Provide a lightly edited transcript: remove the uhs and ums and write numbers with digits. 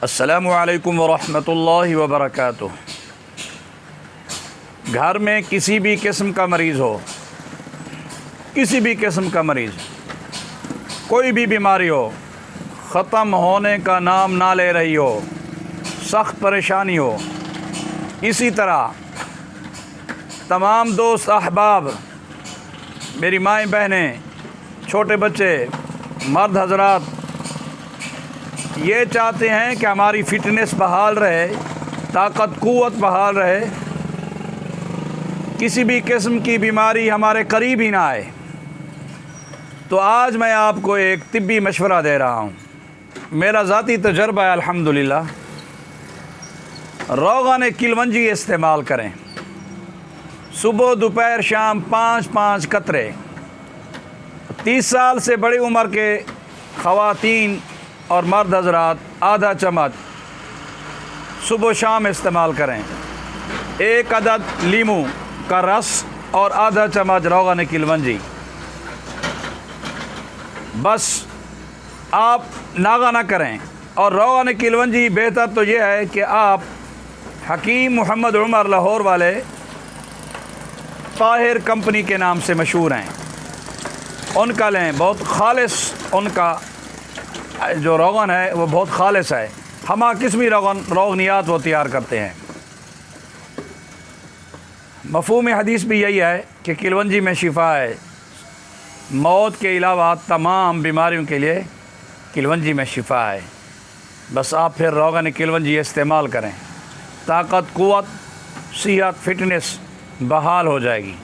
السلام علیکم ورحمۃ اللہ وبرکاتہ۔ گھر میں کسی بھی قسم کا مریض ہو، کسی بھی قسم کا مریض، کوئی بھی بیماری ہو، ختم ہونے کا نام نہ لے رہی ہو، سخت پریشانی ہو، اسی طرح تمام دوست احباب، میری مائیں بہنیں، چھوٹے بچے، مرد حضرات یہ چاہتے ہیں کہ ہماری فٹنس بحال رہے، طاقت قوت بحال رہے، کسی بھی قسم کی بیماری ہمارے قریب ہی نہ آئے۔ تو آج میں آپ کو ایک طبی مشورہ دے رہا ہوں، میرا ذاتی تجربہ ہے الحمدللہ۔ روغن کلونجی استعمال کریں، صبح دوپہر شام 5 قطرے۔ 30 سال سے بڑی عمر کے خواتین اور مرد حضرات آدھا چمچ صبح شام استعمال کریں۔ 1 عدد لیموں کا رس اور آدھا چمچ روغن کلونجی۔ بس آپ ناغہ نہ کریں۔ اور روغن کلونجی بہتر تو یہ ہے کہ آپ حکیم محمد عمر لاہور والے طاہر کمپنی کے نام سے مشہور ہیں، ان کا لیں، بہت خالص ان کا جو روغن ہے وہ بہت خالص ہے، ہمہ قسمی روغنیات وہ تیار کرتے ہیں۔ مفہوم حدیث بھی یہی ہے کہ کلونجی میں شفا ہے، موت کے علاوہ تمام بیماریوں کے لیے کلونجی میں شفا ہے۔ بس آپ پھر روغن کلونجی استعمال کریں، طاقت قوت صحت فٹنس بحال ہو جائے گی۔